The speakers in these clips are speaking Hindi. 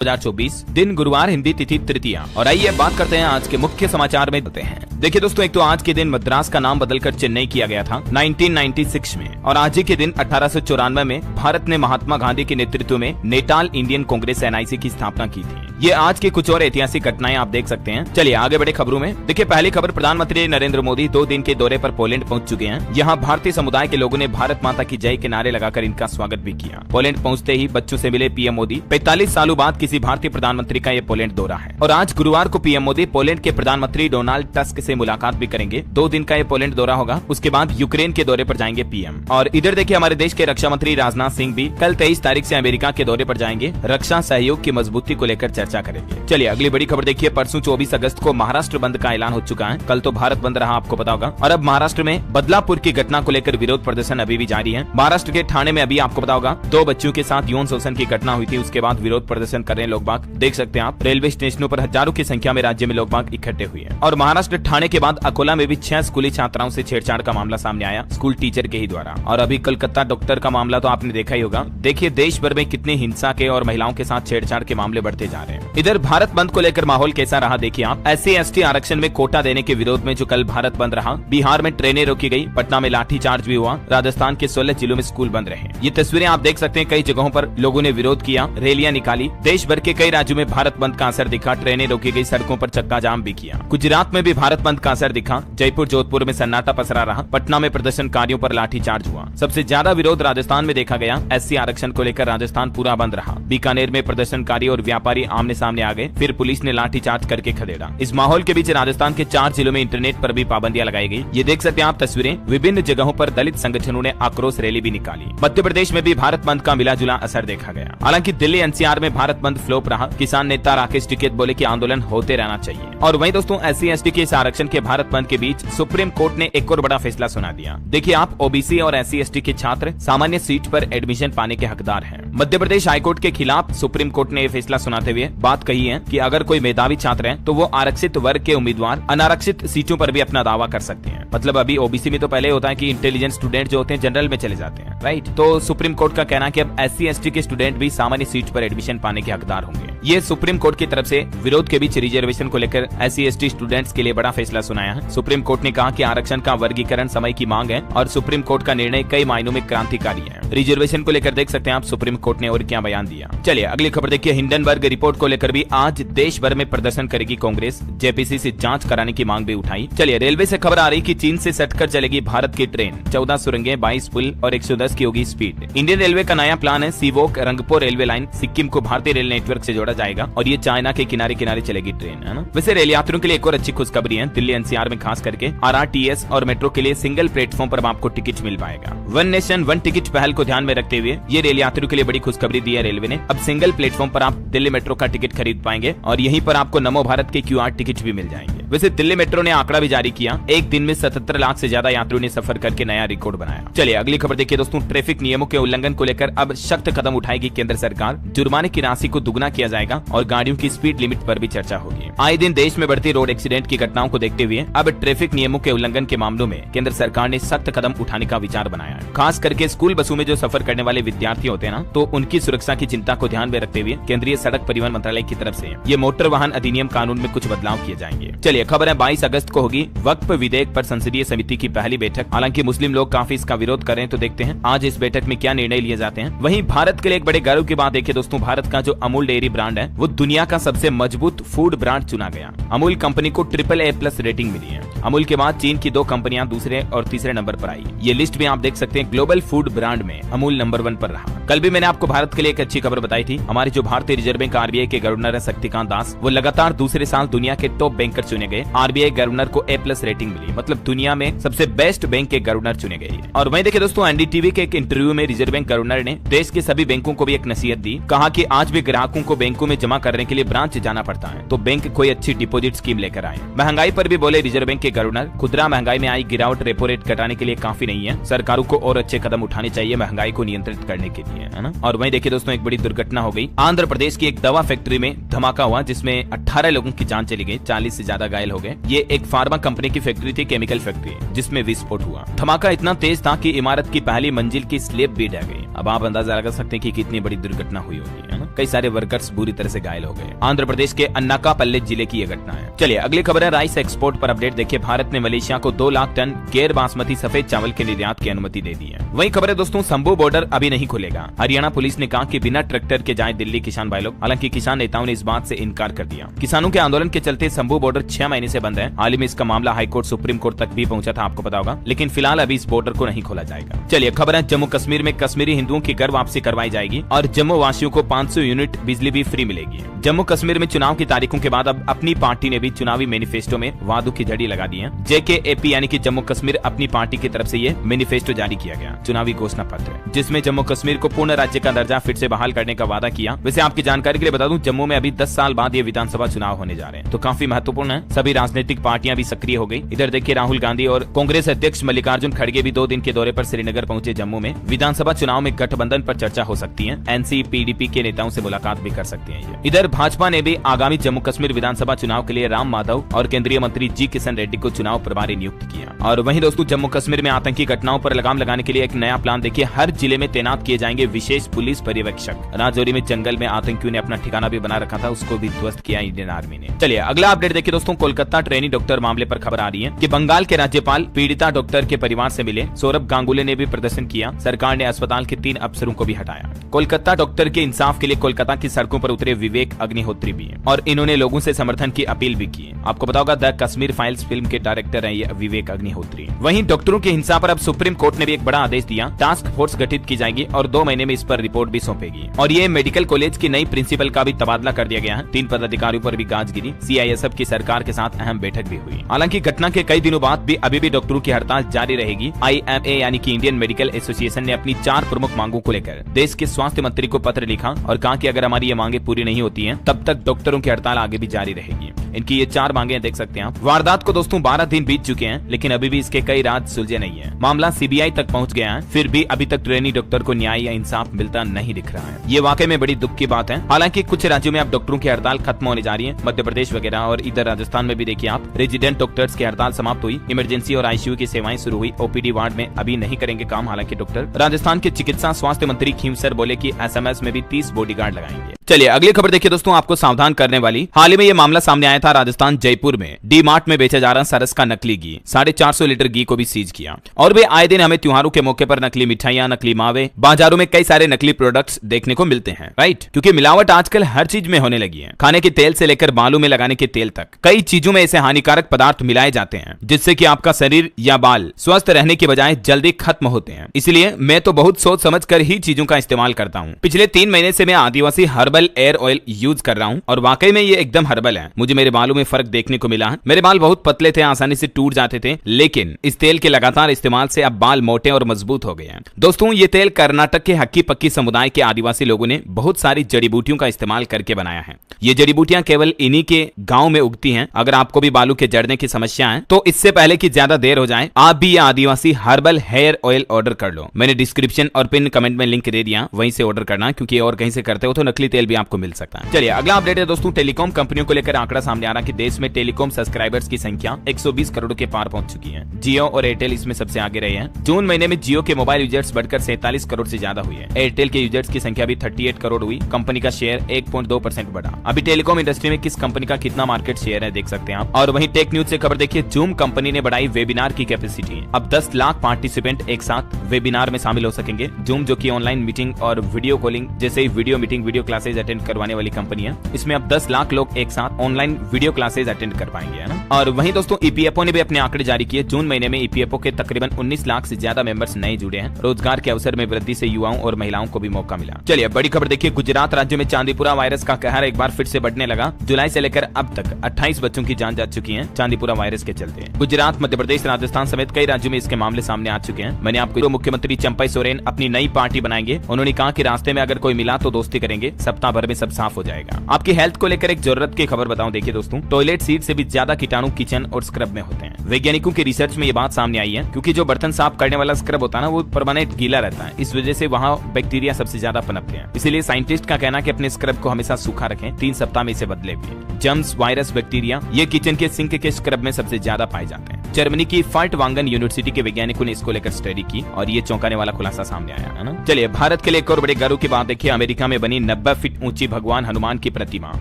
2024 दिन गुरुवार, हिंदी तिथि तृतीया। और आइए अब बात करते हैं आज के मुख्य समाचार में होते हैं। देखिए दोस्तों, एक तो आज के दिन मद्रास का नाम बदलकर चेन्नई किया गया था 1996 में, और आज ही के दिन 1894 में भारत ने महात्मा गांधी के नेतृत्व में नेटाल इंडियन कांग्रेस NIC की स्थापना की थी। ये आज की कुछ और ऐतिहासिक घटनाएं आप देख सकते हैं। चलिए आगे बढ़े खबरों में। देखिए पहली खबर, प्रधानमंत्री नरेंद्र मोदी 2 दिन के दौरे पर पोलैंड पहुंच चुके हैं। यहाँ भारतीय समुदाय के लोगों ने भारत माता की जय के नारे लगाकर इनका स्वागत भी किया। पोलैंड पहुंचते ही बच्चों से मिले पीएम मोदी। 45 सालों बाद किसी भारतीय प्रधानमंत्री का ये पोलैंड दौरा है। और आज गुरुवार को पीएम मोदी पोलैंड के प्रधानमंत्री डोनाल्ड टस्क से मुलाकात भी करेंगे। 2 दिन का ये पोलैंड दौरा होगा। उसके बाद यूक्रेन के दौरे पर जाएंगे पीएम। और इधर देखिए हमारे देश के रक्षा मंत्री राजनाथ सिंह भी कल 23 तारीख से अमेरिका के दौरे पर जाएंगे। रक्षा सहयोग की मजबूती को लेकर चर्चा करेंगे। चलिए अगली बड़ी खबर देखिए, परसों 24 अगस्त को महाराष्ट्र बंद का ऐलान हो चुका है। कल तो भारत बंद रहा, आपको पता होगा। और अब महाराष्ट्र में बदलापुर की घटना को लेकर विरोध प्रदर्शन अभी भी जारी है। महाराष्ट्र के ठाणे में अभी आपको पता होगा 2 बच्चों के साथ यौन शोषण की घटना हुई थी। उसके बाद विरोध प्रदर्शन कर रहे हैं लोग बाग, देख सकते हैं आप। रेलवे स्टेशनों पर हजारों की संख्या में राज्य में लोग बाग इकट्ठे हुए हैं। और महाराष्ट्र ठाणे के बाद अकोला में भी 6 स्कूली छात्राओं से छेड़छाड़ का मामला सामने आया, स्कूल टीचर के ही द्वारा। और अभी कलकत्ता डॉक्टर का मामला तो आपने देखा ही होगा। देखिए देश भर में कितनी हिंसा के और महिलाओं के साथ छेड़छाड़ के मामले बढ़ते जा रहे हैं। इधर भारत बंद को लेकर माहौल कैसा रहा देखिए आप। SC/ST आरक्षण में कोटा देने के विरोध में जो कल भारत बंद रहा, बिहार में ट्रेनें रोकी गई, पटना में लाठीचार्ज भी हुआ, राजस्थान के 16 जिलों में स्कूल बंद रहे। ये तस्वीरें आप देख सकते हैं। कई जगहों पर लोगों ने विरोध किया, रैलियां निकाली। देश भर के कई राज्यों में भारत बंद का असर दिखा, ट्रेनें रोकी गई, सड़कों पर चक्का जाम भी किया। गुजरात में भी भारत बंद का असर दिखा, जयपुर जोधपुर में सन्नाटा पसरा रहा, पटना में प्रदर्शनकारियों पर लाठीचार्ज हुआ। सबसे ज्यादा विरोध राजस्थान में देखा गया। SC आरक्षण को लेकर राजस्थान पूरा बंद रहा। बीकानेर में प्रदर्शनकारी और व्यापारी आमने सामने आ गए, फिर पुलिस ने लाठीचार्ज करके खदेड़ा। इस माहौल के बीच राजस्थान के 4 जिलों में इंटरनेट पर भी पाबंदियां लगाई गई। ये देख सकते हैं आप तस्वीरें। विभिन्न जगहों पर दलित संगठनों ने आक्रोश रैली भी निकाली। मध्य प्रदेश में भी भारत बंद का मिला जुला असर देखा गया। हालांकि दिल्ली NCR में भारत बंद फ्लॉप रहा। किसान नेता राकेश टिकैत बोले कि आंदोलन होते रहना चाहिए। और वहीं दोस्तों SC/ST के इस आरक्षण के भारत बंद के बीच सुप्रीम कोर्ट ने एक और बड़ा फैसला सुना दिया। देखिए आप, OBC और SC/ST के छात्र सामान्य सीट पर एडमिशन पाने के हकदार हैं। मध्य प्रदेश हाईकोर्ट के खिलाफ सुप्रीम कोर्ट ने यह फैसला सुनाते हुए बात कही है कि अगर कोई मेधावी छात्र है तो वो आरक्षित वर्ग के उम्मीदवार अनारक्षित सीटों पर भी अपना दावा कर सकते हैं। मतलब अभी OBC में तो पहले होता है कि इंटेलिजेंट स्टूडेंट जो होते हैं जनरल में चले जाते हैं, राइट। तो सुप्रीम कोर्ट का कहना है कि अब SC/ST के स्टूडेंट भी सामान्य सीट पर एडमिशन पाने के हकदार होंगे। ये सुप्रीम कोर्ट की तरफ से विरोध के बीच रिजर्वेशन को लेकर SC/ST स्टूडेंट्स के लिए बड़ा फैसला सुनाया है। सुप्रीम कोर्ट ने कहा कि आरक्षण का वर्गीकरण समय की मांग है और सुप्रीम कोर्ट का निर्णय कई मायनों में क्रांतिकारी है। रिजर्वेशन को लेकर देख सकते हैं आप सुप्रीम कोर्ट ने और क्या बयान दिया। चलिए अगली खबर देखिए, हिंडनबर्ग रिपोर्ट को लेकर भी आज देश भर में प्रदर्शन करेगी कांग्रेस। JPC से जांच कराने की मांग भी उठाई। चलिए रेलवे से खबर आ रही कि चीन से सटकर चलेगी भारत की ट्रेन। 14 सुरंगें, 22 पुल और 110 की होगी स्पीड। इंडियन रेलवे का नया प्लान है सीवोक रंगपो रेलवे लाइन। सिक्किम को भारतीय रेल नेटवर्क से जोड़ा जाएगा और ये चाइना के किनारे किनारे चलेगी ट्रेन, है ना। वैसे रेल यात्रियों के लिए एक और अच्छी खुशखबरी है। दिल्ली NCR में खास करके RRTS और मेट्रो के लिए सिंगल प्लेटफॉर्म पर आपको टिकट मिल पाएगा। वन नेशन वन टिकट पहल को ध्यान में रखते हुए ये रेल यात्रियों के लिए बड़ी खुशखबरी दी है रेलवे ने। अब सिंगल प्लेटफॉर्म पर आप दिल्ली मेट्रो का टिकट खरीद पाएंगे और यहीं पर आपको नमो भारत के QR टिकट भी मिल जाएंगे। वैसे दिल्ली मेट्रो ने आंकड़ा भी जारी किया, एक दिन में 77 लाख से ज्यादा यात्रियों ने सफर करके नया रिकॉर्ड बनाया। चलिए अगली खबर देखिए दोस्तों, ट्रैफिक नियमों के उल्लंघन को लेकर अब सख्त कदम उठाएगी केंद्र सरकार। जुर्माने की राशि को दुगना किया जाएगा और गाड़ियों की स्पीड लिमिट पर भी चर्चा होगी। आए दिन देश में बढ़ती रोड एक्सीडेंट की घटनाओं को देखते हुए अब ट्रैफिक नियमों के उल्लंघन के मामलों में केंद्र सरकार ने सख्त कदम उठाने का विचार बनाया है। खास करके स्कूल बसों में जो सफर करने वाले विद्यार्थी होते हैं ना, तो उनकी सुरक्षा की चिंता को ध्यान में रखते हुए केंद्रीय सड़क परिवहन मंत्रालय की तरफ से ये मोटर वाहन अधिनियम कानून में कुछ बदलाव किए जाएंगे। चलिए खबर है 22 अगस्त को होगी वक्फ विधेयक पर संसदीय समिति की पहली बैठक। हालांकि मुस्लिम लोग काफी इसका विरोध कर रहे हैं, तो देखते हैं आज इस बैठक में क्या निर्णय लिए जाते हैं। वहीं भारत के लिए एक बड़े गर्व की बात देखिए दोस्तों, भारत का जो अमूल डेयरी ब्रांड है वो दुनिया का सबसे मजबूत फूड ब्रांड चुना गया। अमूल कंपनी को AAA+ रेटिंग मिली है। अमूल के बाद चीन की 2 कंपनियां दूसरे और तीसरे नंबर पर आई। ये लिस्ट भी आप देख सकते हैं, ग्लोबल फूड ब्रांड में अमूल नंबर 1 पर रहा। कल भी मैंने आपको भारत के लिए एक अच्छी खबर बताई थी। हमारी जो भारतीय रिजर्व बैंक RBI के गवर्नर है शक्तिकांत दास, वो लगातार दूसरे साल दुनिया के टॉप बैंकर चुने गए। RBI गवर्नर को A+ रेटिंग मिली, मतलब दुनिया में सबसे बेस्ट बैंक के गवर्नर चुने गए। और वहीं देखिए दोस्तों, NDTV के एक इंटरव्यू में रिजर्व बैंक गवर्नर ने देश के सभी बैंकों को भी एक नसीहत दी। कहा कि आज भी ग्राहकों को बैंकों में जमा करने के लिए ब्रांच जाना पड़ता है, तो बैंक कोई अच्छी डिपॉजिट स्कीम लेकर आए। महंगाई पर भी बोले रिजर्व बैंक के के गवर्नर, खुदरा महंगाई में आई गिरावट रेपो रेट घटाने के लिए काफी नहीं है, सरकारों को और अच्छे कदम उठाने चाहिए महंगाई को नियंत्रित करने के लिए, है ना। और वहीं देखिए दोस्तों, एक बड़ी दुर्घटना हो गई। आंध्र प्रदेश की एक दवा फैक्ट्री में धमाका हुआ जिसमें 18 लोगों की जान चली गई, 40 से ज्यादा घायल हो गए। ये एक फार्मा कंपनी की फैक्ट्री थी, केमिकल फैक्ट्री, जिसमें विस्फोट हुआ। धमाका इतना तेज था कि इमारत की पहली मंजिल की स्लैब भी ढह गई। अब आप अंदाजा लगा सकते हैं कि कितनी बड़ी दुर्घटना हुई होगी, है ना। कई सारे वर्कर्स बुरी तरह से घायल हो गए। आंध्र प्रदेश के अन्नाकापल्ले जिले की यह घटना है। चलिए अगली खबर है राइस एक्सपोर्ट पर अपडेट। देखिए, भारत ने मलेशिया को 2 लाख टन गैर बासमती सफेद चावल के निर्यात की अनुमति दे दी है। वही खबर है दोस्तों, शंभू बॉर्डर अभी नहीं खुलेगा। हरियाणा पुलिस ने कहा कि बिना ट्रैक्टर के जाए दिल्ली किसान भाई लोग। हालांकि किसान नेताओं ने इस बात से इनकार कर दिया। किसानों के आंदोलन के चलते शंभू बॉर्डर 6 महीने से बंद है। हाल ही में इसका मामला हाईकोर्ट, सुप्रीम कोर्ट तक भी पहुंचा था, आपको पता होगा। लेकिन फिलहाल अभी इस बॉर्डर को नहीं खोला जाएगा। चलिए खबर है, जम्मू कश्मीर में कश्मीरी हिंदुओं की घर वापसी करवाई जाएगी और जम्मू वासियों को 500 यूनिट बिजली भी फ्री मिलेगी। जम्मू कश्मीर में चुनाव की तारीखों के बाद अब अपनी पार्टी ने भी चुनावी मैनिफेस्टो में वादों की झड़ी लगा दी है। JKAP यानी कि जम्मू कश्मीर अपनी पार्टी की तरफ से ये मैनिफेस्टो जारी किया गया, चुनावी घोषणा पत्र, जिसमें जम्मू कश्मीर को पूर्ण राज्य का दर्जा फिर से बहाल करने का वादा किया। वैसे आपकी जानकारी के लिए बता दूं, जम्मू में अभी 10 साल बाद ये विधानसभा चुनाव होने जा रहे हैं, तो काफी महत्वपूर्ण है। सभी राजनीतिक पार्टियां भी सक्रिय हो गई। इधर देखिए, राहुल गांधी और कांग्रेस अध्यक्ष मल्लिकार्जुन खड़गे भी 2 दिन के दौरे पर श्रीनगर पहुंचे। जम्मू में विधानसभा चुनाव में गठबंधन पर चर्चा हो सकती है। NC PDP के नेताओं से मुलाकात भी कर सकते हैं। इधर भाजपा ने भी आगामी जम्मू कश्मीर विधानसभा चुनाव के लिए राम माधव और केंद्रीय मंत्री जी किशन रेड्डी को चुनाव प्रभारी नियुक्त किया। और वहीं दोस्तों, जम्मू कश्मीर में आतंकी घटनाओं पर लगाम लगाने के लिए एक नया प्लान। देखिए, हर जिले में तैनात किए जाएंगे विशेष पुलिस पर्यवेक्षक। राजौरी में जंगल में आतंकियों ने अपना ठिकाना भी बना रखा था, उसको भी ध्वस्त किया इंडियन आर्मी ने। चलिए अगला अपडेट देखिए दोस्तों, कोलकाता ट्रेनी डॉक्टर मामले पर खबर आ रही है कि बंगाल के राज्यपाल पीड़िता डॉक्टर के परिवार से मिले। सौरभ गांगुली ने भी प्रदर्शन किया। सरकार ने अस्पताल के 3 अफसरों को भी हटाया। कोलकाता डॉक्टर के इंसाफ के लिए कोलकाता की सड़कों पर उतरे विवेक अग्निहोत्री भी हैं और इन्होंने लोगों से समर्थन की अपील भी की। आपको पता होगा, द कश्मीर फाइल्स फिल्म के डायरेक्टर हैं ये विवेक अग्निहोत्री। वहीं डॉक्टरों की हिंसा पर अब सुप्रीम कोर्ट ने भी एक बड़ा आदेश दिया। टास्क फोर्स गठित की जाएगी और 2 महीने में इस पर रिपोर्ट भी सौंपेगी। और ये मेडिकल कॉलेज की नई प्रिंसिपल का भी तबादला कर दिया गया है। 3 पदाधिकारियों पर भी गाज गिरी। CISF की सरकार के साथ अहम बैठक भी हुई। हालांकि घटना के कई दिनों बाद भी अभी भी डॉक्टरों की हड़ताल जारी रहेगी। IMA यानी कि इंडियन मेडिकल एसोसिएशन ने अपनी 4 प्रमुख मांगों को लेकर देश के स्वास्थ्य मंत्री को पत्र लिखा और कहा कि अगर हमारी ये मांगे पूरी नहीं होती हैं, तब तक डॉक्टरों की हड़ताल आगे भी जारी रहेगी। इनकी ये 4 मांगे देख सकते हैं आप। वारदात को दोस्तों 12 दिन बीत चुके हैं, लेकिन अभी भी इसके कई राज सुलझे नहीं है। मामला CBI तक पहुंच गया है, फिर भी अभी तक ट्रेनी डॉक्टर को न्याय या इंसाफ मिलता नहीं दिख रहा है। ये वाकई में बड़ी दुख की बात है। हालांकि कुछ राज्यों में अब डॉक्टरों की हड़ताल खत्म होने जा रही है, मध्य प्रदेश वगैरह, और इधर राजस्थान में भी देखिए आप, रेजिडेंट डॉक्टर्स की हड़ताल समाप्त हुई। इमरजेंसी और ICU की सेवाएं शुरू हुई। OPD वार्ड में अभी नहीं करेंगे काम हालांकि डॉक्टर। राजस्थान के चिकित्सा स्वास्थ्य मंत्री खीमसर बोले कि SMS में भी 30 बॉडीगार्ड लगाएंगे। चलिए अगली खबर देखिए दोस्तों, आपको सावधान करने वाली। हाल ही में ये मामला सामने आया था राजस्थान जयपुर में। D-Mart में बेचा जा रहा सरस का नकली घी, 450 लीटर घी को भी सीज किया। और वे आए दिन हमें त्योहारों के मौके पर नकली मिठाइयां, नकली मावे, बाजारों में कई सारे नकली प्रोडक्ट्स देखने को मिलते हैं, राइट। क्योंकि मिलावट आजकल हर चीज में होने लगी है। खाने के तेल से लेकर बालों में लगाने के तेल तक, कई चीजों में ऐसे हानिकारक पदार्थ मिलाए जाते हैं जिससे कि आपका शरीर या बाल स्वस्थ रहने की बजाय जल्दी खत्म होते हैं। इसलिए मैं तो बहुत सोच समझ कर ही चीजों का इस्तेमाल करता हूँ। पिछले 3 महीने से मैं आदिवासी हर्बल एयर ऑयल यूज कर रहा हूँ और वाकई में ये एकदम हर्बल है। मुझे मेरे बालों में फर्क देखने को मिला है। मेरे बाल बहुत पतले थे, आसानी से टूट जाते थे, लेकिन इस तेल के लगातार इस्तेमाल से अब बाल मोटे और मजबूत हो गए हैं। दोस्तों, ये तेल कर्नाटक के हक्की पक्की समुदाय के आदिवासी लोगों ने बहुत सारी जड़ी बूटियों का इस्तेमाल करके बनाया है। ये जड़ी बूटियां केवल इन्हीं के गांव में उगती हैं। अगर आपको भी बालों के जड़ने की समस्या है तो इससे पहले कि ज्यादा देर हो जाए, आप भी ये आदिवासी हर्बल हेयर ऑयल ऑर्डर कर लो। मैंने डिस्क्रिप्शन और पिन कमेंट में लिंक दे दिया, वहीं से ऑर्डर करना, क्योंकि और कहीं से करते हो तो नकली तेल भी आपको मिल सकता है। चलिए अगला अपडेट है दोस्तों, टेलीकॉम कंपनियों को लेकर आंकड़ा सामने आ रहा कि देश में टेलीकॉम सब्सक्राइबर्स की संख्या 120 करोड़ के पार पहुंच चुकी है। जियो और एयरटेल इसमें सबसे आगे रहे हैं। जून महीने में जियो के मोबाइल यूजर्स बढ़कर 47 करोड़ से ज्यादा हुए हैं। एयरटेल के यूजर्स की संख्या भी 38 करोड़ हुई। कंपनी का शेयर 1.2% बढ़ा। अभी टेलीकॉम इंडस्ट्री में किस कंपनी का कितना मार्केट शेयर है देख सकते हैं आप। और वहीं टेक न्यूज से खबर देखिए, जूम कंपनी ने बढ़ाई वेबिनार की कैपेसिटी। अब 10 लाख पार्टिसिपेंट एक साथ वेबिनार में शामिल हो सकेंगे। जूम जो कि ऑनलाइन मीटिंग और वीडियो कॉलिंग जैसे video meeting, video classes attend करवाने वाली कंपनी है। इसमें अब 10 लाख लोग एक साथ ऑनलाइन वीडियो क्लासेज अटेंड कर पाएंगे, है ना। और वहीं दोस्तों, EPFO ने भी अपने आंकड़े जारी किए। जून महीने में EPFO के तकरीबन 19 लाख से ज्यादा मेंबर्स नए जुड़े हैं। रोजगार के अवसर में वृद्धि से युवाओं और महिलाओं को भी मौका मिला। चलिए बड़ी खबर देखिए, गुजरात राज्य में चांदीपुरा वायरस का कहर एक बार फिर से बढ़ने लगा। जुलाई से लेकर अब तक 28 बच्चों की जान जा चुकी है चांदीपुरा वायरस के चलते। गुजरात, मध्य प्रदेश, राजस्थान समेत कई राज्यों में इसके मामले सामने आ चुके हैं। मैंने आपको मुख्यमंत्री चंपई सोरेन अपनी नई पार्टी बनाएंगे। उन्होंने कहा कि रास्ते में अगर कोई मिला तो दोस्ती करेंगे, सब सप्ताह भर में सब साफ हो जाएगा। आपकी हेल्थ को लेकर एक जरूरत की खबर बताऊं, देखिए दोस्तों, टॉयलेट सीट से भी ज्यादा कीटाणु किचन और स्क्रब में होते हैं। वैज्ञानिकों की रिसर्च में ये बात सामने आई है, क्योंकि जो बर्तन साफ करने वाला स्क्रब होता है ना, वो परमानेंट गीला रहता है। इस वजह से वहाँ बैक्टीरिया सबसे ज्यादा पनपते हैं। इसीलिए साइंटिस्ट का कहना है कि अपने स्क्रब को हमेशा सूखा रखें, 3 सप्ताह में इसे बदले भी। जर्म्स, वायरस, बैक्टीरिया ये किचन के सिंक के स्क्रब में सबसे ज्यादा पाए जाते हैं। जर्मनी की फर्टवांगन यूनिवर्सिटी के वैज्ञानिकों ने इसको लेकर स्टडी की और ये चौंकाने वाला खुलासा सामने आया है ना। चलिए भारत के लिए एक और बड़े गर्व की बात देखिए, अमेरिका में बनी 90 फीट ऊंची भगवान हनुमान की प्रतिमा,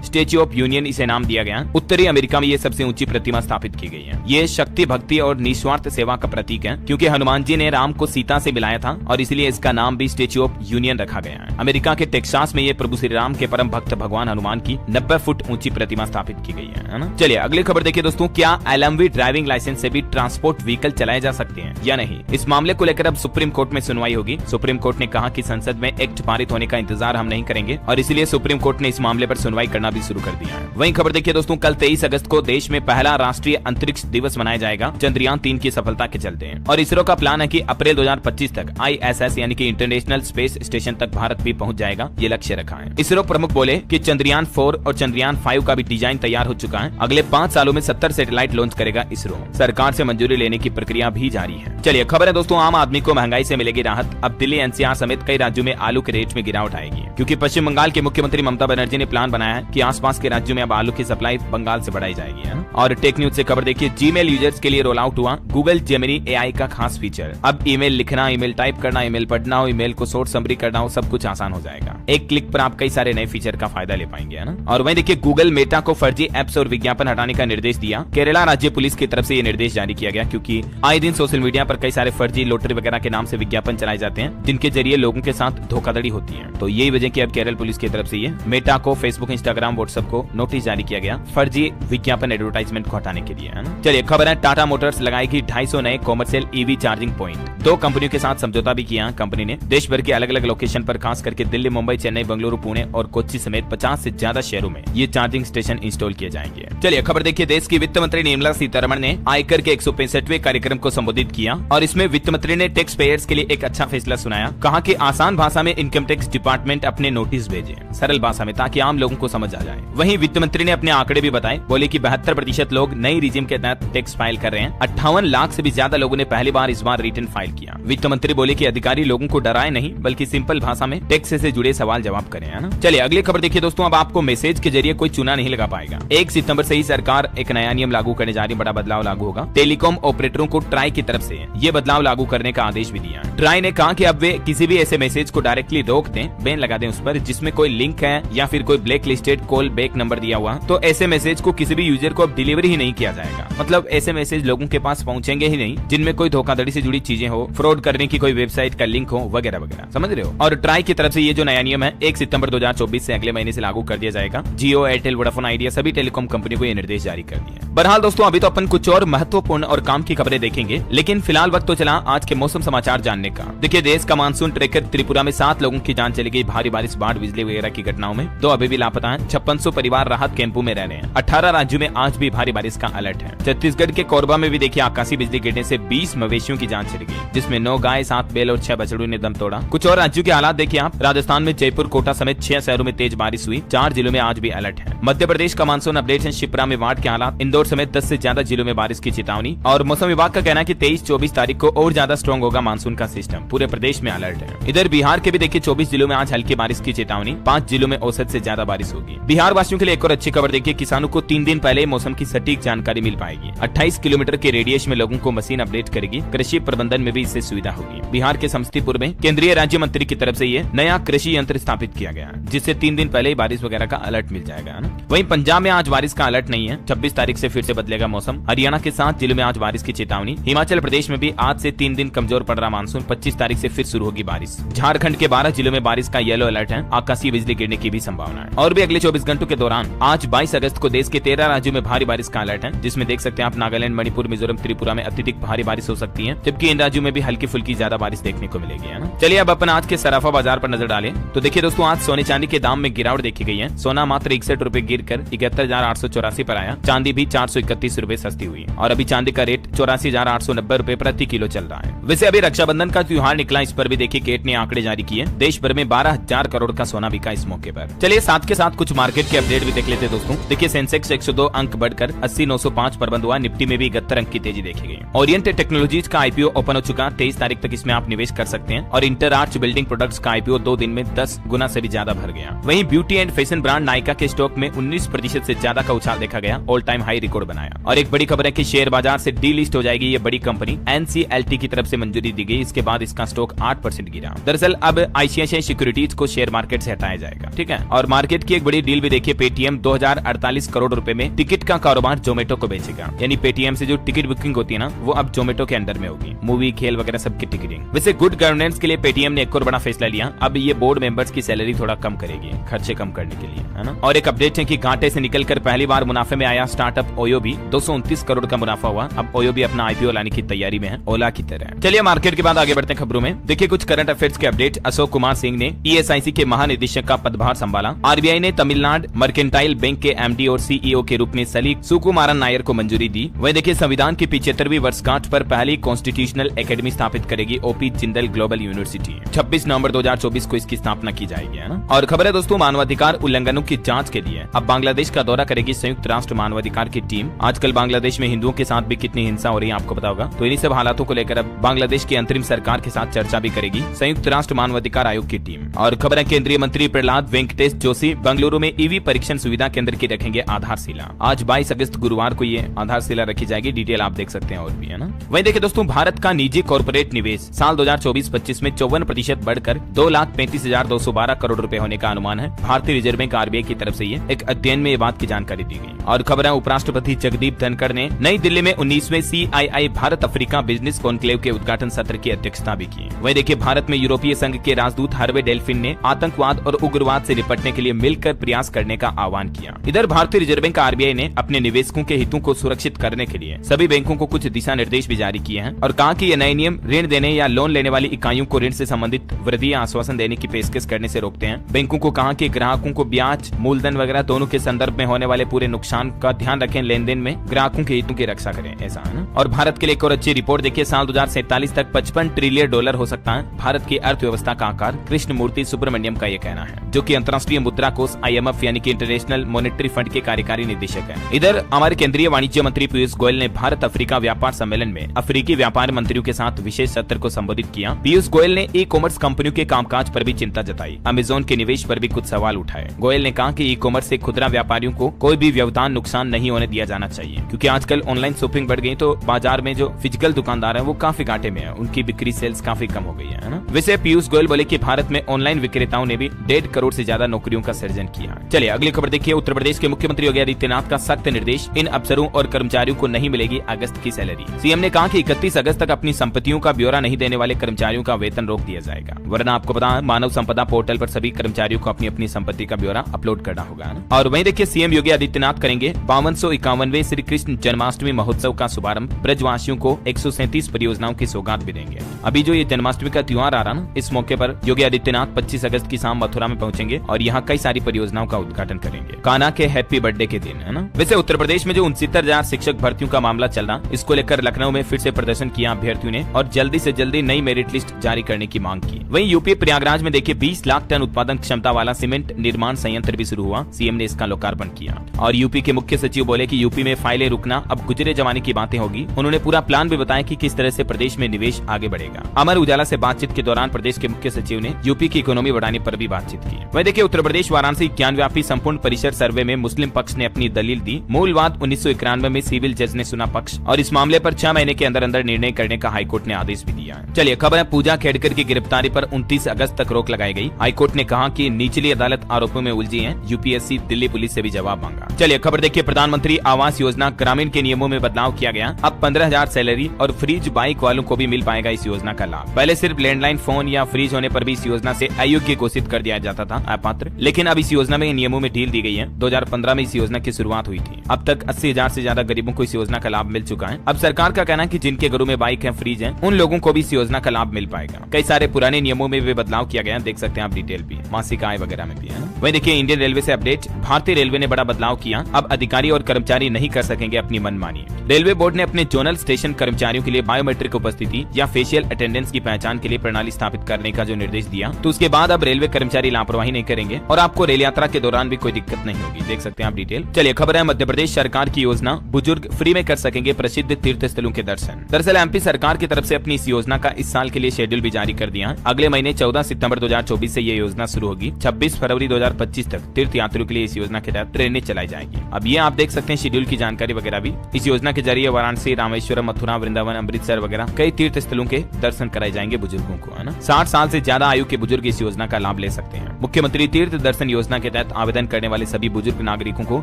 स्टेच्यू ऑफ यूनियन इसे नाम दिया गया। उत्तरी अमेरिका में ये सबसे ऊंची प्रतिमा स्थापित की गई है। ये शक्ति, भक्ति और निस्वार्थ सेवा का प्रतीक है, क्योंकि हनुमान जी ने राम को सीता से मिलाया था और इसलिए इसका नाम भी स्टेच्यू ऑफ यूनियन रखा गया है। अमेरिका के टेक्सास में ये प्रभु श्री राम के परम भक्त भगवान हनुमान की 90 फुट ऊंची प्रतिमा स्थापित की गई है ना। चलिए अगली खबर देखिए दोस्तों, क्या LMV ड्राइविंग लाइसेंस से भी ट्रांसपोर्ट व्हीकल चलाए जा सकते हैं या नहीं? इस मामले को लेकर अब सुप्रीम कोर्ट में सुनवाई होगी। सुप्रीम कोर्ट ने कहा कि संसद में एक्ट पारित होने का इंतजार हम नहीं करेंगे और इसलिए सुप्रीम कोर्ट ने इस मामले पर सुनवाई करना भी शुरू कर दिया है। वहीं खबर देखिए दोस्तों, कल 23 अगस्त को देश में पहला राष्ट्रीय अंतरिक्ष दिवस मनाया जाएगा चंद्रयान 3 की सफलता के चलते। और इसरो का प्लान है कि अप्रैल 2025 तक ISS यानी कि इंटरनेशनल स्पेस स्टेशन तक भारत भी पहुंच जाएगा, ये लक्ष्य रखा है। इसरो प्रमुख बोले कि चंद्रयान 4 और चंद्रयान 5 का भी डिजाइन तैयार हो चुका है। अगले 5 सालों में 70 सैटेलाइट लॉन्च करेगा इसरो। सरकार से मंजूरी लेने की प्रक्रिया भी जारी है। चलिए खबर है दोस्तों, आम आदमी को महंगाई से मिलेगी राहत। अब दिल्ली, NCR समेत कई राज्यों में आलू के रेट में गिरावट आएगी, क्योंकि पश्चिम बंगाल के मुख्यमंत्री ममता बनर्जी ने प्लान बनाया है कि आसपास के राज्यों में अब आलू की सप्लाई बंगाल से बढ़ाई जाएगी। और टेक न्यूज से खबर देखिए, जीमेल यूजर्स के लिए रोल आउट हुआ गूगल जेमिनी AI का खास फीचर। अब ईमेल लिखना, ईमेल टाइप करना, ईमेल पढ़ना हो, ईमेल को शॉर्ट समरी करना हो, सब कुछ आसान हो जाएगा। एक क्लिक पर आप कई सारे नए फीचर का फायदा ले पाएंगे, है ना। और वहीं देखिए, गूगल मेटा को फर्जी एप्स और विज्ञापन हटाने का निर्देश दिया। केरला राज्य पुलिस की तरफ से ये निर्देश जारी किया गया, क्योंकि आए दिन सोशल मीडिया पर कई सारे फर्जी लॉटरी वगैरह के नाम से विज्ञापन चलाए जाते हैं, जिनके जरिए लोगों के साथ धोखाधड़ी होती है। तो यही वजह की अब केरल पुलिस की तरफ से ये मेटा को, फेसबुक, इंस्टाग्राम, व्हाट्सएप को नोटिस जारी किया गया फर्जी विज्ञापन एडवर्टाइजमेंट को हटाने के लिए, है ना। चलिए खबर है, टाटा मोटर्स लगाएगी 250 नए कॉमर्शियल EV चार्जिंग पॉइंट। 2 कंपनियों के साथ समझौता भी किया कंपनी ने। देश भर के अलग अलग लोकेशन पर, खास करके दिल्ली, मुंबई, चेन्नई, बेंगलुरु, पुणे और कोच्चि समेत 50 से ज्यादा शहरों में ये चार्जिंग स्टेशन इंस्टॉल किए जाएंगे। चलिए खबर देखिए, देश की वित्त मंत्री निर्मला सीतारमण ने आयकर के 165वें कार्यक्रम को संबोधित किया और इसमें वित्त मंत्री ने टैक्स पेयर्स के लिए एक अच्छा फैसला सुनाया। कहा कि आसान भाषा में इनकम टैक्स डिपार्टमेंट अपने नोटिस भेजे, सरल भाषा में, ताकि आम लोगों को समझ आ जाए। वहीं वित्त मंत्री ने अपने आंकड़े भी बताए। बोले कि 72% लोग नई रिजिम के तहत टैक्स फाइल कर रहे हैं। 58 लाख से भी ज्यादा लोगों ने पहली बार इस बार रिटर्न फाइल किया। वित्त मंत्री बोले कि अधिकारी लोगों को डराए नहीं, बल्कि सिंपल भाषा में टैक्स से जुड़े सवाल जवाब करें, है ना। चलिए अगली खबर देखिए दोस्तों, अब आपको मैसेज के जरिए कोई चूना नहीं लगा पाएगा। 1 सितंबर से ही सरकार एक नया नियम लागू करने जा रही है। बड़ा बदलाव लागू होगा। टेलीकॉम ऑपरेटरों को ट्राई की तरफ से ये बदलाव लागू करने का आदेश भी दिया। ट्राई ने कहा कि अब वे किसी भी ऐसे मैसेज को डायरेक्टली रोक दें, बैन लगा दें उस पर, जिसमें कोई लिंक है या फिर कोई black listed call back number दिया हुआ, तो ऐसे मैसेज को किसी भी यूजर को अब डिलीवरी ही नहीं किया जाएगा। मतलब ऐसे मैसेज लोगों के पास पहुंचेंगे ही नहीं जिनमें कोई धोखाधड़ी से जुड़ी चीजें हो, फ्रॉड करने की कोई वेबसाइट का लिंक हो, वगैरह वगैरह, समझ रहे हो। और ट्राई की तरफ से ये जो नया नियम है 1 सितंबर 2024 से अगले महीने से लागू कर दिया जाएगा। जियो, एयरटेल, वोडाफोन आइडिया सभी टेलीकॉम कंपनी को ये निर्देश जारी कर दिए। बहरहाल दोस्तों, अभी तो अपन कुछ और महत्वपूर्ण और काम की खबरें देखेंगे, लेकिन फिलहाल वक्त तो चला आज के मौसम समाचार जानने का। देखिए, देश का मानसून ट्रैकर त्रिपुरा में 7 लोगों की जान चली गई भारी बारिश, बाढ़, बिजली वगैरह की घटनाओं में। 2 अभी भी लापता हैं। 5600 परिवार राहत कैंपों में रह रहे हैं। 18 राज्यों में आज भी भारी बारिश का अलर्ट है। छत्तीसगढ़ के कोरबा में भी देखिए, आकाशीय बिजली गिरने से 20 मवेशियों की जान चली गई, जिसमें 9 गाय, 7 बैल और 6 बछड़ों ने दम तोड़ा। कुछ और राज्यों के हालात देखिए आप। राजस्थान में जयपुर, कोटा समेत 6 शहरों में तेज बारिश हुई। 4 जिलों में आज भी अलर्ट है। मध्य प्रदेश का मानसून अपडेट है। शिप्रा में बाढ़ के हालात। इंदौर समेत 10 से ज्यादा जिलों में बारिश की चेतावनी। और मौसम विभाग का कहना है कि 23-24 तारीख को और ज्यादा स्ट्रॉन्ग होगा मानसून का सिस्टम। पूरे प्रदेश में अलर्ट है। इधर बिहार के भी देखिए 24 जिलों में आज हल्की बारिश की चेतावनी। 5 जिलों में औसत से ज्यादा बारिश होगी। बिहार वासियों के लिए एक और अच्छी खबर देखिए, किसानों को 3 दिन पहले मौसम की सटीक जानकारी मिल पाएगी। 28 किलोमीटर के रेडियस में लोगों को मशीन अपडेट करेगी। कृषि प्रबंधन में भी इससे सुविधा होगी। बिहार के समस्तीपुर में केंद्रीय राज्य मंत्री की तरफ से ये नया कृषि यंत्र स्थापित किया गया, जिससे 3 दिन पहले ही बारिश वगैरह का अलर्ट मिल जाएगा ना। वहीं पंजाब में आज बारिश का अलर्ट नहीं है। 26 तारीख से फिर से बदलेगा मौसम। हरियाणा के 7 जिलों में आज बारिश की चेतावनी। हिमाचल प्रदेश में भी आज से 3 दिन कमजोर पड़ रहा मानसून। 25 तारीख से फिर शुरू होगी बारिश। झारखंड के 12 जिलों में बारिश का येलो अलर्ट है। आकाशीय बिजली गिरने की भी संभावना है। और भी अगले 24 घंटों के दौरान आज 22 अगस्त को देश के 13 राज्यों में भारी बारिश का अलर्ट है, जिसमें देख सकते हैं आप नागालैंड, मणिपुर, मिजोरम, त्रिपुरा में अत्यधिक भारी बारिश हो सकती है, जबकि इन राज्यों में भी हल्की फुल्की ज्यादा बारिश देखने को मिलेगी, है ना। चलिए अब अपन आज के सराफा बाजार पर नजर डालें तो देखिए दोस्तों, आज सोने चांदी के दाम में गिरावट देखी गई है। सोना मात्र 61 रुपए गिर कर 71,884 पर आया। चांदी भी 431 रुपए सस्ती हुई और अभी चांदी का रेट 84,890 रुपए प्रति किलो चल रहा है। वैसे अभी रक्षाबंधन का त्योहार निकला, इस पर भी देखिए केट ने आंकड़े जारी किए। देश भर में 12,000 करोड़ का सोना बिका इस मौके पर। चलिए साथ के साथ कुछ मार्केट के अपडेट भी देख लेते हैं दोस्तों। देखिए सेंसेक्स 102 अंक बढ़कर 80,905 पर बंद हुआ। निफ्टी में भी 71 अंक की तेजी देखी गई। ओरिएंट टेक्नोलॉजीज का आईपीओ ओपन हो चुका, 23 तारीख तक इसमें आप निवेश कर सकते हैं। और इंटर आर्च बिल्डिंग प्रोडक्ट्स का आईपीओ 2 दिन में 10 गुना से भी ज्यादा भर गया। वहीं beauty and fashion brand Nykaa के स्टॉक में 19% से ज्यादा का उछाल देखा गया, ऑल टाइम हाई रिकॉर्ड बनाया। और एक बड़ी खबर है कि शेयर बाजार से डी लिस्ट हो जाएगी ये बड़ी कंपनी। एनसीएलटी की तरफ से मंजूरी दी गई, इसके बाद इसका स्टॉक 8% गिरा। दरअसल अब आईसीआईसीआई सिक्योरिटीज को शेयर मार्केट से हटाया जाएगा, ठीक है। और मार्केट की एक बड़ी डील भी देखिए, पेटीएम 2048 करोड़ रुपए में टिकट का कारोबार जोमेटो को बेचेगा। यानी पेटीएम से जो टिकट बुकिंग होती है ना, वो अब जोमेटो के अंडर में होगी। मूवी, खेल वगैरह सबकी टिकटिंग। वैसे गुड गवर्नेंस के लिए पेटीएम ने एक और बड़ा फैसला लिया, अब ये बोर्ड मेंबर्स की सैलरी थोड़ा कम करेगी, खर्चे कम करने के लिए, है ना। और एक अपडेट है कि घाटे से निकलकर पहली बार मुनाफे में आया स्टार्टअप ओयो भी। 229 करोड़ का मुनाफा हुआ। अब ओयो भी अपना आईपीओ लाने की तैयारी में है, ओला की तरह। चलिए मार्केट के बाद आगे बढ़ते हैं खबरों में। देखिए कुछ करंट अफेयर्स के अपडेट। अशोक कुमार सिंह ने ईएसआईसी के महानिदेशक का पदभार संभाला। आरबीआई ने तमिलनाडु मर्केंटाइल बैंक के एमडी और सीईओ के रूप में सलीक सुकुमारन नायर को मंजूरी दी। वही देखिए संविधान की 75वीं वर्षगांठ पर पहली कॉन्स्टिट्यूशनल एकेडमी स्थापित करेगी ओपी जिंदल ग्लोबल यूनिवर्सिटी। 26 नवंबर 2024 को इसकी स्थापना की जाएगी, है ना। और खबर है दोस्तों मानवाधिकार उल्लंघनों की जांच के लिए अब बांग्लादेश का दौरा करेगी संयुक्त राष्ट्र मानवाधिकार की टीम। आजकल बांग्लादेश में हिंदुओं के साथ भी कितनी हिंसा हो रही है आपको पता होगा। तो इन्हीं सब हालातों को लेकर अब बांग्लादेश की अंतरिम सरकार के साथ चर्चा भी करेगी संयुक्त राष्ट्र मानवाधिकार आयोग की टीम। और खबर है केंद्रीय मंत्री प्रहलाद वेंकटेश जोशी बेंगलुरु में ईवी परीक्षण सुविधा केंद्र की रखेंगे आधारशिला। आज 22 अगस्त गुरुवार को ये आधारशिला रखी जाएगी। डिटेल आप देख सकते हैं और भी, है ना। वहीं देखिए दोस्तों भारत का निजी कॉर्पोरेट निवेश साल 2024-25 में 54% बढ़कर 2,35,212 करोड़ रुपए होने का अनुमान है। भारतीय रिजर्व बैंक आरबीआई की तरफ से ये एक अध्ययन में ये बात की जानकारी दी गई। और खबर है उपराष्ट्रपति जगदीप धनखड़ ने नई दिल्ली में 19वें CII Bharat Africa business conclave के उद्घाटन सत्र की अध्यक्षता भी की। वही देखिए भारत में यूरोपीय संघ के राजदूत हार्वे डेल्फिन ने आतंकवाद और उग्रवाद से निपटने के लिए मिलकर प्रयास करने का आह्वान किया। इधर भारतीय रिजर्व बैंक आरबीआई ने अपने निवेशकों के हितों को सुरक्षित करने के लिए सभी बैंकों को कुछ दिशा निर्देश भी जारी किए हैं और कहा कि ये नए नियम ऋण देने या लोन लेने वाली इकाइयों को ऋण से संबंधित वृद्धि या आश्वासन देने की पेशकश करने से रोकते हैं। बैंकों को कहा कि ग्राहकों को ब्याज, मूलधन वगैरह दोनों के संदर्भ में होने वाले पूरे नुकसान का ध्यान रखें, लेन देन में ग्राहकों के हितों की रक्षा करें, ऐसा है ना। और भारत के लिए एक और अच्छी रिपोर्ट देखिए, साल 2047 तक 55 ट्रिलियन डॉलर हो सकता है भारत की अर्थव्यवस्था का आकार। कृष्णमूर्ति सुब्रमण्यम का ये कहना है, जो कि अंतर्राष्ट्रीय मुद्रा कोष IMF यानी कि इंटरनेशनल मॉनेटरी फंड के कार्यकारी निदेशक है। इधर हमारे केंद्रीय वाणिज्य मंत्री पीयूष गोयल ने भारत अफ्रीका व्यापार सम्मेलन में अफ्रीकी व्यापार मंत्रियों के साथ विशेष सत्र को संबोधित किया। पीयूष गोयल ने ई कॉमर्स कंपनियों के कामकाज पर भी चिंता जताई। अमेज़न के निवेश पर भी कुछ सवाल उठाए। गोयल ने कहा कि ई कॉमर्स से खुदरा व्यापारियों को कोई भी व्यवधान नुकसान नहीं होने दिया जाना चाहिए, क्योंकि आजकल ऑनलाइन शॉपिंग बढ़ गई तो बाजार में जो फिजिकल दुकानदार है वो काफी घाटे में है, उनकी बिक्री सेल्स काफी कम हो गई है ना। वैसे पीयूष गोयल बोले कि भारत में ऑनलाइन विक्रेताओं ने भी 1.5 करोड़ से ज्यादा नौकरियों का सृजन किया। चलिए अगली खबर देखिए, उत्तर प्रदेश के मुख्यमंत्री योगी आदित्यनाथ का सख्त निर्देश, इन अफसरों और कर्मचारियों को नहीं मिलेगी अगस्त की सैलरी। सीएम ने कहा कि 31 अगस्त तक अपनी संपत्तियों का ब्यौरा नहीं देने वाले कर्मचारियों का वेतन रोक दिया जाएगा, वरना आपको पता है मानव संपदा पोर्टल पर सभी कर्मचारियों को अपनी अपनी संपत्ति का ब्यौरा अपलोड करना होगा। और वहीं देखिए सीएम योगी आदित्यनाथ करेंगे 5251वें श्री कृष्ण जन्माष्टमी महोत्सव का शुभारंभ। ब्रजवासियों को 137 परियोजनाओं की सौगात भी देंगे। अभी जो ये जन्माष्टमी का त्योहार आ रहा ना, इस मौके पर योगी आदित्यनाथ 25 अगस्त की शाम मथुरा में पहुंचेंगे और यहाँ कई सारी परियोजनाओं का उद्घाटन करेंगे, कान्हा के हैप्पी बर्थडे के दिन, है ना। वैसे उत्तर प्रदेश में जो 69,000 शिक्षक भर्तियों का मामला चल रहा, इसको लेकर लखनऊ में फिर से प्रदर्शन किया अभ्यर्थियों ने और जल्दी से जल्दी नई मेरिट लिस्ट जारी करने की मांग की। वहीं यूपी प्रयागराज में देखिए 20 लाख टन उत्पादन क्षमता वाला सीमेंट निर्माण संयंत्र भी शुरू हुआ। सीएम ने इसका लोकार्पण किया। और यूपी के मुख्य सचिव बोले कि यूपी में फाइलें रुकना अब गुजरे जमाने की बातें होगी। उन्होंने पूरा प्लान भी बताया कि किस तरह से प्रदेश में निवेश आगे बढ़ेगा। अमर उजाला से बातचीत के दौरान प्रदेश के मुख्य सचिव ने यूपी की इकोनॉमी बढ़ाने पर भी बातचीत की। वही देखिए उत्तर प्रदेश वाराणसी ज्ञानव्यापी संपूर्ण परिसर सर्वे में मुस्लिम पक्ष ने अपनी दलील दी। मूलवाद 1991 में सिविल जज ने सुना पक्ष और इस मामले पर 6 महीने के अंदर अंदर निर्णय करने का हाईकोर्ट ने आदेश भी दिया। चलिए खबर है पूजा खेड़कर की गिरफ्तारी पर 29 अगस्त तक रोक लगाई गई। हाईकोर्ट ने कहा कि निचली अदालत आरोपों में उलझी है। यूपीएससी दिल्ली पुलिस से भी जवाब मांगा। चलिए खबर देखिए, प्रधानमंत्री आवास योजना ग्रामीण के नियमों में बदलाव किया गया। अब 15,000 सैलरी और फ्रीज बाइक वालों को भी मिल पाएगा इस योजना का लाभ। पहले सिर्फ लैंडलाइन फोन या फ्रीज होने पर भी इस योजना से अयोग्य घोषित कर दिया जाता था, अपात्र। लेकिन अब इस योजना में नियमों में ढील दी गई है। 2015 में इस योजना की शुरुआत हुई थी। अब तक 80,000 से ज्यादा गरीबों को इस योजना का लाभ मिल चुका है। अब सरकार का कहना है कि जिनके घरों में बाइक है, फ्रीज है, उन लोगों को भी इस योजना का लाभ मिल पाएगा। कई सारे पुराने नियमों में भी बदलाव किया गया, देख सकते हैं आप डिटेल भी, मासिक आय वगैरह में भी, है ना। वही देखिए इंडियन रेलवे से अपडेट, भारतीय रेलवे ने बड़ा बदलाव किया। अब अधिकारी और कर्मचारी कर्मचारी नहीं कर सकेंगे अपनी मनमानी। रेलवे बोर्ड ने अपने जोनल स्टेशन कर्मचारियों के लिए बायोमेट्रिक उपस्थिति या फेशियल अटेंडेंस की पहचान के लिए प्रणाली स्थापित करने का जो निर्देश दिया, तो उसके बाद अब रेलवे कर्मचारी लापरवाही नहीं करेंगे और आपको रेल यात्रा के दौरान भी कोई दिक्कत नहीं होगी। देख सकते हैं आप डिटेल। चलिए खबर है मध्य प्रदेश सरकार की योजना, बुजुर्ग फ्री में कर सकेंगे प्रसिद्ध तीर्थ स्थलों के दर्शन। दरअसल एमपी सरकार की तरफ से अपनी इस योजना का इस साल के लिए शेड्यूल भी जारी कर दिया। अगले महीने 14 सितंबर 2024 से ये योजना शुरू होगी। 26 फरवरी 2025 तक तीर्थ यात्रियों के लिए इस योजना के तहत ट्रेनें चलाई जाएगी। अब ये आप देख सकते हैं शेड्यूल की जानकारी वगैरह भी। इस योजना के जरिए वाराणसी, रामेश्वरम, मथुरा, वृंदावन, अमृतसर वगैरह कई तीर्थ स्थलों के दर्शन कराए जाएंगे बुजुर्गों को, है ना। 60 साल से ज्यादा आयु के बुजुर्ग इस योजना का लाभ ले सकते हैं। मुख्यमंत्री तीर्थ दर्शन योजना के तहत आवेदन करने वाले सभी बुजुर्ग नागरिकों को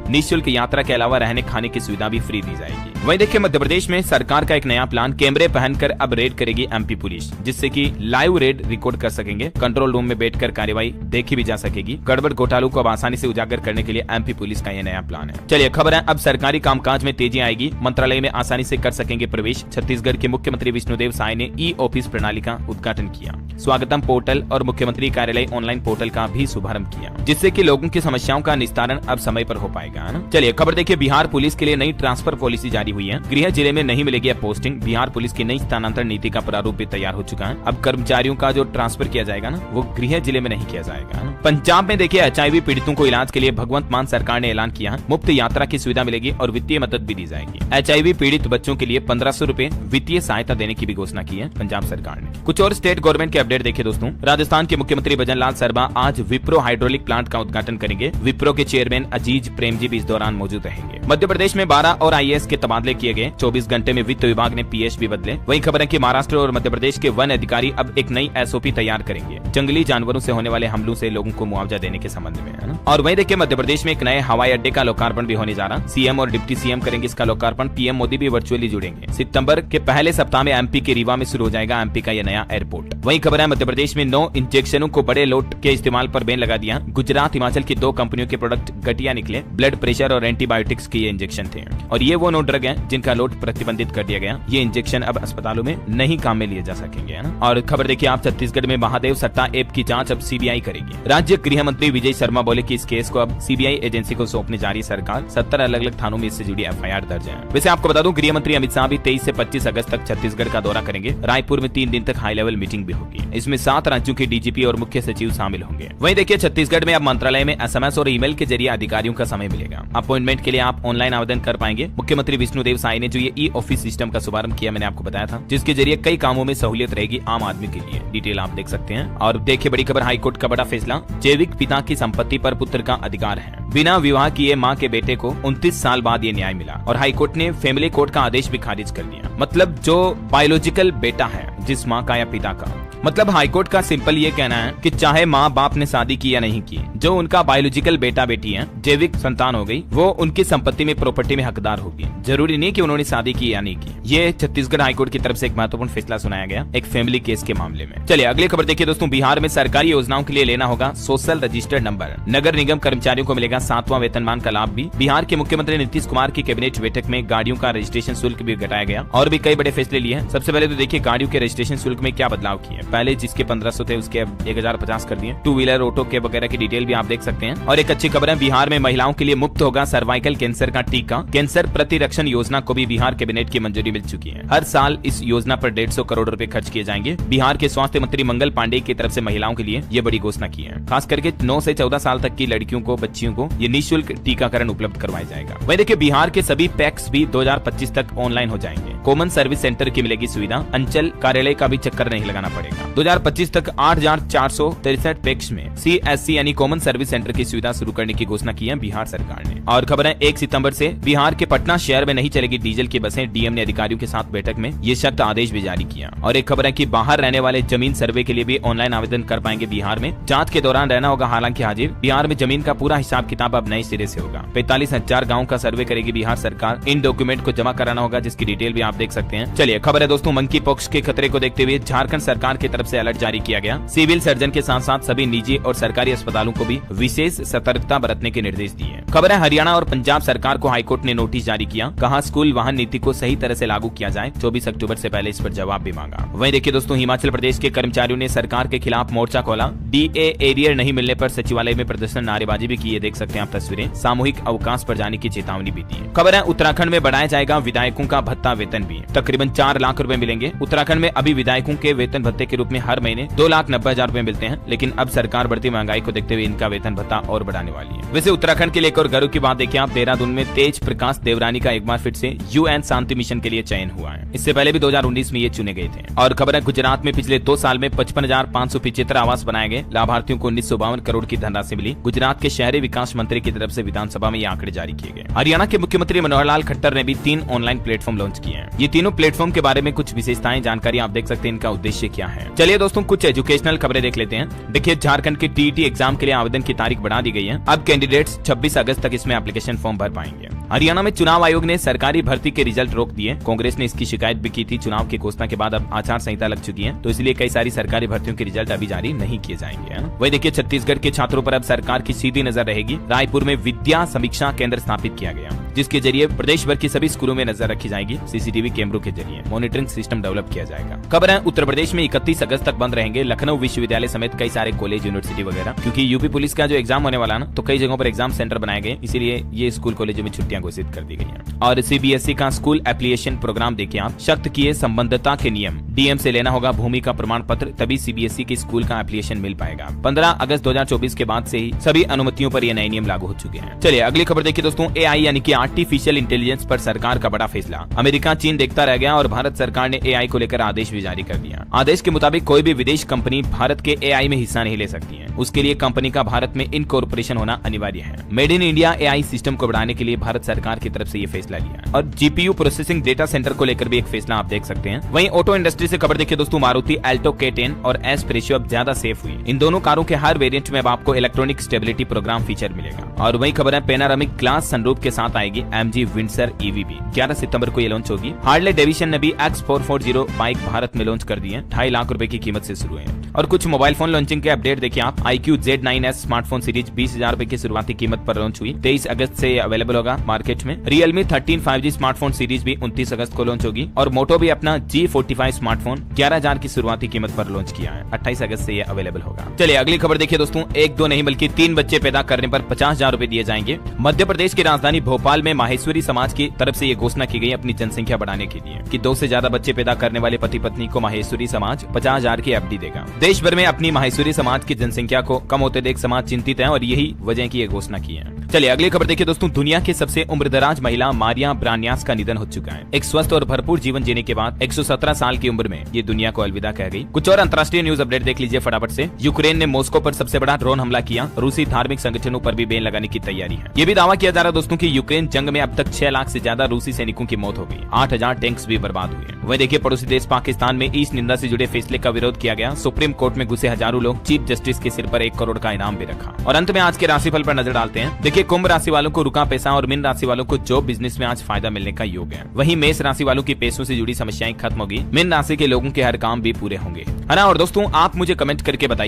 निःशुल्क यात्रा के अलावा रहने खाने की सुविधा भी फ्री दी जाएगी। वहीं देखिए मध्य प्रदेश में सरकार का एक नया प्लान, कैमरे पहनकर अब रेड करेगी एमपी पुलिस, जिससे कि लाइव रेड रिकॉर्ड कर सकेंगे। कंट्रोल रूम में बैठकर कार्रवाई देखी भी जा सकेगी। गड़बड़ घोटालों को अब आसानी से उजागर करने के लिए एमपी पुलिस का यह नया प्लान है। चलिए खबर है अब सरकारी कामकाज में तेजी आएगी, मंत्रालय में आसानी से कर सकेंगे प्रवेश। छत्तीसगढ़ के मुख्यमंत्री विष्णुदेव साय ने ई ऑफिस प्रणाली का उद्घाटन किया। स्वागतम पोर्टल और मुख्यमंत्री कार्यालय ऑनलाइन पोर्टल का भी शुभारंभ किया, जिससे कि लोगों की समस्याओं का निस्तारण अब समय पर हो पाएगा, है ना। चलिए खबर देखिए, बिहार पुलिस के लिए नई ट्रांसफर पॉलिसी जारी हुई है। गृह जिले में नहीं मिलेगी अब पोस्टिंग। बिहार पुलिस की नई स्थानांतरण नीति का प्रारूप भी तैयार हो चुका है। अब कर्मचारियों का जो ट्रांसफर किया जाएगा ना, वो गृह जिले में नहीं किया जाएगा, है ना। पंजाब में देखिए HIV पीड़ितों को इलाज के लिए भगवंत मान सरकार ने ऐलान किया, मुफ्त यात्रा की सुविधा मिलेगी और वित्तीय मदद भी दी जाएगी। HIV पीड़ित बच्चों के लिए 1500 रुपए वित्तीय सहायता देने की भी घोषणा की है पंजाब सरकार ने। कुछ और स्टेट गवर्नमेंट के अपडेट देखिए दोस्तों। राजस्थान के मुख्यमंत्री भजन लाल शर्मा आज विप्रो हाइड्रोलिक प्लांट का उद्घाटन करेंगे। विप्रो के चेयरमैन अजीज प्रेमजी भी इस दौरान मौजूद रहेंगे। मध्य प्रदेश में 12 और IAS के तबादले किए गए। 24 घंटे में वित्त विभाग ने PS भी बदले। वही खबर है कि महाराष्ट्र और मध्य प्रदेश के वन अधिकारी अब एक नई SOP तैयार करेंगे, जंगली जानवरों से होने वाले हमलों से लोगों को मुआवजा देने के संबंध में, है ना। और वही देखिए मध्य प्रदेश में एक नए हवाई अड्डे का लोकार्पण भी होने जा रहा। CM और डिप्टी CM करेंगे इसका लोकार्पण। PM मोदी भी वर्चुअली जुड़ेंगे। सितंबर के पहले सप्ताह में MP के रीवा में शुरू हो जाएगा MP का यह नया एयरपोर्ट। वही खबर है मध्य प्रदेश में 9 इंजेक्शनों को बड़े लोट के इस्तेमाल पर बैन लगा दिया। गुजरात, हिमाचल की 2 कंपनियों के प्रोडक्ट घटिया निकले। ब्लड प्रेशर और एंटीबायोटिक्स के ये इंजेक्शन थे और ये वो 9 ड्रग हैं जिनका लोट प्रतिबंधित कर दिया गया। ये इंजेक्शन अब अस्पतालों में नहीं काम में लिए जा सकेंगे, है ना। और खबर देखिए आप, छत्तीसगढ़ में महादेव सट्टा ऐप की जांच अब CBI करेगी। राज्य गृह मंत्री विजय शर्मा बोले कि इस केस को अब CBI एजेंसी को सौंपने जा रही सरकार। 70 अलग अलग थानों में इससे जुड़ी FIR दर्ज है। वैसे आपको बता दूं, गृह मंत्री अमित शाह भी 23 से 25 अगस्त तक छत्तीसगढ़ का दौरा करेंगे। रायपुर में 3 दिन तक हाई लेवल मीटिंग भी होगी। इसमें 7 राज्यों के DGP और मुख्य सचिव शामिल होंगे। वहीं देखिए छत्तीसगढ़ में अब मंत्रालय में SMS और ईमेल के जरिए अधिकारियों का समय मिलेगा। अपॉइंटमेंट के लिए आप ऑनलाइन आवेदन कर पाएंगे। मुख्यमंत्री विष्णुदेव साय ने जो ये ई ऑफिस सिस्टम का शुभारंभ किया, मैंने आपको बताया था, जिसके जरिए कई कामों में सहूलियत रहेगी आम आदमी के लिए। डिटेल आप देख सकते हैं। और देखिए बड़ी खबर, हाईकोर्ट का बड़ा फैसला, जैविक पिता की संपत्ति पर पुत्र का अधिकार है। बिना विवाह किए मां के बेटे को 29 साल बाद ये न्याय मिला और हाईकोर्ट ने फैमिली कोर्ट का आदेश भी खारिज कर दिया। मतलब जो बायोलॉजिकल बेटा है जिस माँ का या पिता का, मतलब हाईकोर्ट का सिंपल ये कहना है कि चाहे माँ बाप ने शादी की या नहीं की, जो उनका बायोलॉजिकल बेटा बेटी है, जैविक संतान हो गई, वो उनकी संपत्ति में, प्रॉपर्टी में हकदार होगी। जरूरी नहीं कि उन्होंने शादी की या नहीं की। ये छत्तीसगढ़ हाईकोर्ट की तरफ से एक महत्वपूर्ण फैसला सुनाया गया एक फैमिली केस के मामले में। चलिए अगली खबर देखिए दोस्तों। बिहार में सरकारी योजनाओं के लिए लेना होगा सोशल रजिस्टर्ड नंबर। नगर निगम कर्मचारियों को मिलेगा 7वां वेतनमान का लाभ भी। बिहार के मुख्यमंत्री नीतीश कुमार की कैबिनेट बैठक में गाड़ियों का रजिस्ट्रेशन शुल्क भी घटाया गया और भी कई बड़े फैसले लिए हैं। सबसे पहले तो देखिए गाड़ियों के रजिस्ट्रेशन शुल्क में क्या बदलाव किए। पहले जिसके 1500 थे उसके अब 1050 कर दिए। 2 व्हीलर, ऑटो के वगैरह की डिटेल भी आप देख सकते हैं। और एक अच्छी खबर है, बिहार में महिलाओं के लिए मुफ्त होगा सर्वाइकल कैंसर का टीका। कैंसर प्रतिरक्षण योजना को भी बिहार कैबिनेट की मंजूरी मिल चुकी है। हर साल इस योजना पर 150 करोड़ रुपए खर्च किए जाएंगे। बिहार के स्वास्थ्य मंत्री मंगल पांडेय की तरफ से महिलाओं के लिए ये बड़ी घोषणा की है। खास करके 9 से 14 साल तक की लड़कियों को, बच्चियों को ये निःशुल्क टीकाकरण उपलब्ध करवाया जाएगा। वहीं देखिए बिहार के सभी पैक्स भी 2025 तक ऑनलाइन हो जाएंगे। कॉमन सर्विस सेंटर की मिलेगी सुविधा। अंचल कार्यालय का भी चक्कर नहीं लगाना पड़ेगा। 2025 तक 8,463 पैक्स में CSC यानी कॉमन सर्विस सेंटर की सुविधा शुरू करने की घोषणा की है बिहार सरकार ने। और खबर है 1 सितंबर से बिहार के पटना शहर में नहीं चलेगी डीजल की बसें। DM ने अधिकारियों के साथ बैठक में ये सख्त आदेश भी जारी किया। और एक खबर है कि बाहर रहने वाले जमीन सर्वे के लिए भी ऑनलाइन आवेदन कर पाएंगे बिहार में। जांच के दौरान रहना होगा हालांकि हाजिर। बिहार में जमीन का पूरा हिसाब किताब अब नए सिरे से होगा। 45,000 गाँव का सर्वे करेगी बिहार सरकार। इन डॉक्यूमेंट को जमा कराना होगा जिसकी डिटेल भी आप आप देख सकते हैं। चलिए खबर है दोस्तों, मंकी पॉक्स के खतरे को देखते हुए झारखंड सरकार की तरफ से अलर्ट जारी किया गया। सिविल सर्जन के साथ साथ सभी निजी और सरकारी अस्पतालों को भी विशेष सतर्कता बरतने के निर्देश दिए। खबर है हरियाणा और पंजाब सरकार को हाईकोर्ट ने नोटिस जारी किया, कहा स्कूल वाहन नीति को सही तरह से लागू किया जाए। 24 अक्टूबर से पहले इस पर जवाब भी मांगा। वहीं देखिए दोस्तों, हिमाचल प्रदेश के कर्मचारियों ने सरकार के खिलाफ मोर्चा खोला। डीए एरियर नहीं मिलने पर सचिवालय में प्रदर्शन, नारेबाजी भी की है। देख सकते हैं आप तस्वीरें। सामूहिक अवकाश पर जाने की चेतावनी भी दी है। खबर है उत्तराखंड में बढ़ाया जाएगा विधायकों का भत्ता वेतन भी, तकरीबन 4 लाख रुपए मिलेंगे। उत्तराखंड में अभी विधायकों के वेतन भत्ते के रूप में हर महीने 2,90,000 रुपए मिलते हैं, लेकिन अब सरकार बढ़ती महंगाई को देखते हुए इनका वेतन भत्ता और बढ़ाने वाली है। वैसे उत्तराखंड के लिए एक और गर्व की बात देखिए आप, देहरादून में तेज प्रकाश देवरानी का एक बार फिर से यूएन शांति मिशन के लिए चयन हुआ है। इससे पहले भी 2019 में ये चुने गए थे। और खबर है गुजरात में पिछले 2 साल में 55,575 आवास बनाए गए। लाभार्थियों को 1952 करोड़ की धनराशि मिली। गुजरात के शहरी विकास मंत्री की तरफ से विधानसभा में ये आंकड़े जारी किए गए। हरियाणा के मुख्यमंत्री मनोहर लाल खट्टर ने भी 3 ऑनलाइन प्लेटफॉर्म लॉन्च किए हैं। ये तीनों प्लेटफॉर्म के बारे में कुछ विशेषताएं, जानकारी आप देख सकते हैं, इनका उद्देश्य क्या है। चलिए दोस्तों, कुछ एजुकेशनल खबरें देख लेते हैं। देखिए झारखंड की टीईटी एग्जाम के लिए आवेदन की तारीख बढ़ा दी गई है। अब कैंडिडेट्स 26 अगस्त तक इसमें एप्लीकेशन फॉर्म भर पाएंगे। हरियाणा में चुनाव आयोग ने सरकारी भर्ती के रिजल्ट रोक दिए। कांग्रेस ने इसकी शिकायत भी की थी। चुनाव की घोषणा के बाद अब आचार संहिता लग चुकी है, तो इसलिए कई सारी सरकारी भर्तियों के रिजल्ट अभी जारी नहीं किए जाएंगे। वही देखिए छत्तीसगढ़ के छात्रों पर अब सरकार की सीधी नजर रहेगी। रायपुर में विद्या समीक्षा केंद्र स्थापित किया गया, जिसके जरिए प्रदेश भर की सभी स्कूलों में नजर रखी जाएगी। सीसीटीवी कैमरों के जरिए मॉनिटरिंग सिस्टम डेवलप किया जाएगा। खबर है उत्तर प्रदेश में 31 अगस्त तक बंद रहेंगे लखनऊ विश्वविद्यालय समेत कई सारे कॉलेज, यूनिवर्सिटी वगैरह, क्योंकि यूपी पुलिस का जो एग्जाम होने वाला ना, तो कई जगहों पर एग्जाम सेंटर बनाए गए, इसीलिए ये स्कूल कॉलेजों में छुट्टियां घोषित कर दी गई हैं। और सीबीएसई का स्कूल एप्लीकेशन प्रोग्राम देखिए आप, सख्त किए संबद्धता के नियम। डीएम से लेना होगा भूमि का प्रमाण पत्र, तभी सीबीएसई के स्कूल का एप्लीकेशन मिल पाएगा। 15 अगस्त 2024 के बाद से ही सभी अनुमतियों पर ये नए नियम लागू हो चुके हैं। चलिए अगली खबर देखिए दोस्तों, एआई यानी कि आर्टिफिशियल इंटेलिजेंस पर सरकार का बड़ा फैसला। अमेरिका चीन देखता रह गया और भारत सरकार ने एआई को लेकर आदेश भी जारी कर दिया। आदेश के मुताबिक कोई भी विदेश कंपनी भारत के एआई में हिस्सा नहीं ले सकती है। उसके लिए कंपनी का भारत में इनकॉर्पोरेशन होना अनिवार्य है। Made in India AI system को बढ़ाने के लिए भारत सरकार की तरफ से ये फैसला लिया। और जीपीयू प्रोसेसिंग डेटा सेंटर को लेकर भी एक फैसला आप देख सकते हैं। वहीं ऑटो इंडस्ट्री से खबर देखिए दोस्तों, मारुति एल्टो K10 और एस प्रेशियो अब ज्यादा सेफ हुई। इन दोनों कारों के हर वेरिएंट में अब आपको इलेक्ट्रॉनिक स्टेबिलिटी प्रोग्राम फीचर मिलेगा। और वही खबर है पेनारामिक ग्लास सनरूफ के साथ आएगी MG विंडसर EV भी। 11 सितंबर को ये लॉन्च होगी। हार्ले डेविशन ने भी X440 बाइक भारत में लॉन्च कर दी है। 2.5 लाख रुपए की कीमत से शुरू है। और कुछ मोबाइल फोन लॉन्चिंग के अपडेट देखिए आप, iQOO Z9s स्मार्टफोन सीरीज 20,000 रुपए की शुरुआती कीमत पर लॉन्च हुई। 23 अगस्त से अवेलेबल होगा मार्केट में। Realme 13 5G स्मार्टफोन सीरीज भी 29 अगस्त को लॉन्च होगी। और मोटो भी अपना G45 स्मार्टफोन 11,000 की शुरुआती कीमत पर लॉन्च किया है। 28 अगस्त से ये अवेलेबल होगा। चलिए अगली खबर देखिए दोस्तों, 1-2 नहीं बल्कि 3 बच्चे पैदा करने पर 50,000 रुपए दिए जाएंगे। मध्य प्रदेश की राजधानी भोपाल में माहेश्वरी समाज की तरफ से ये घोषणा की गई अपनी जनसंख्या बढ़ाने के लिए, कि 2 से ज्यादा बच्चे पैदा करने वाले पति पत्नी को माहेश्वरी समाज 50,000 की एफडी देगा। देश भर में अपनी माहेश्वरी समाज की जनसंख्या को कम होते देख समाज चिंतित है और यही वजह की ये घोषणा की है। चलिए अगली खबर देखिए दोस्तों, दुनिया की सबसे उम्रदराज महिला मारिया ब्रानियास का निधन हो चुका है। एक स्वस्थ और भरपूर जीवन जीने के बाद 117 साल की उम्र में ये दुनिया को अलविदा कह गई। कुछ और अंतर्राष्ट्रीय न्यूज अपडेट देख लीजिए फटाफट से। यूक्रेन ने मॉस्को पर सबसे बड़ा ड्रोन हमला किया। रूसी धार्मिक संगठनों पर भी बैन लगाने की तैयारी है। ये भी दावा किया जा रहा है दोस्तों कि यूक्रेन जंग में अब तक 6 लाख से ज्यादा रूसी सैनिकों की मौत हो गई। 8,000 टैंक्स भी बर्बाद हुए। वही देखिए पड़ोसी देश पाकिस्तान में इस निंदा से जुड़े फैसले का विरोध किया गया। सुप्रीम कोर्ट में घुसे हजारों लोग, चीफ जस्टिस के सिर पर 1 करोड़ का इनाम भी रखा। और अंत में आज के राशिफल पर नजर डालते हैं। देखिए कुंभ राशि वालों को रुका पैसा और मीन राशि वालों को जॉब बिजनेस में आज फायदा मिलने का योग है। वहीं मेष राशि वालों की पैसों से जुड़ी समस्याएं खत्म होगी। मीन राशि के लोगों के हर काम भी पूरे होंगे, है ना। और दोस्तों आप मुझे कमेंट करके बताइए